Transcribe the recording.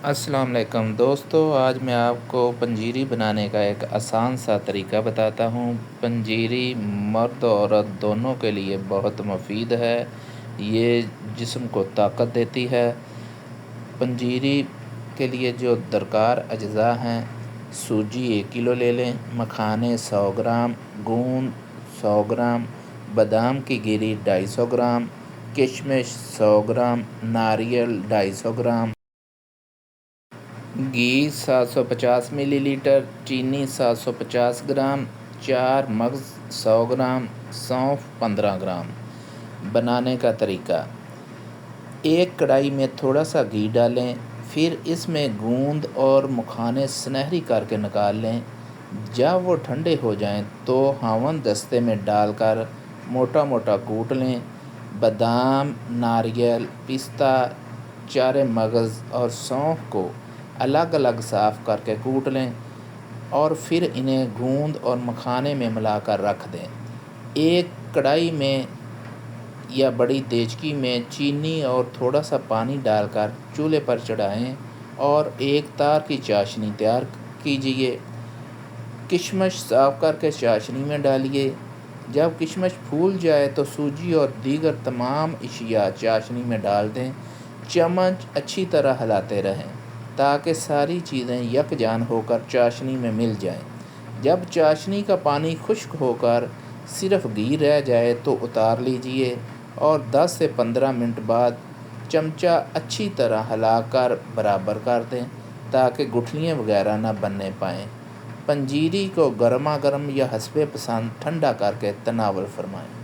السلام علیکم دوستو، آج میں آپ کو پنجیری بنانے کا ایک آسان سا طریقہ بتاتا ہوں۔ پنجیری مرد و عورت دونوں کے لیے بہت مفید ہے۔ یہ جسم کو طاقت دیتی ہے۔ پنجیری کے لیے جو درکار اجزاء ہیں: سوجی 1 کلو لے لیں، مکھانے 100 گرام، گوند 100 گرام، بادام کی گری 250 گرام، کشمش 100 گرام، ناریل 250 گرام، گھی 750 ملی لیٹر، چینی 750 گرام، 4 مغز 100 گرام، سونف 15 گرام۔ بنانے کا طریقہ: ایک کڑھائی میں تھوڑا سا گھی ڈالیں، پھر اس میں گوند اور مکھانے سنہری کر کے نکال لیں۔ جب وہ ٹھنڈے ہو جائیں تو ہاون دستے میں ڈال کر موٹا موٹا کوٹ لیں۔ بادام، ناریل، پستہ، چارے مغز اور سونف کو الگ الگ صاف کر کے کوٹ لیں اور پھر انہیں گوند اور مکھانے میں ملا کر رکھ دیں۔ ایک کڑھائی میں یا بڑی دیگچی میں چینی اور تھوڑا سا پانی ڈال کر چولہے پر چڑھائیں اور ایک تار کی چاشنی تیار کیجیے۔ کشمش صاف کر کے چاشنی میں ڈالیے۔ جب کشمش پھول جائے تو سوجی اور دیگر تمام اشیاء چاشنی میں ڈال دیں۔ چمچ اچھی طرح ہلاتے رہیں تاکہ ساری چیزیں یکجان ہو کر چاشنی میں مل جائیں۔ جب چاشنی کا پانی خشک ہو کر صرف گھی رہ جائے تو اتار لیجیے اور 10 سے 15 منٹ بعد چمچہ اچھی طرح ہلا کر برابر کر دیں تاکہ گٹھلیاں وغیرہ نہ بننے پائیں۔ پنجیری کو گرما گرم یا حسب پسند ٹھنڈا کر کے تناول فرمائیں۔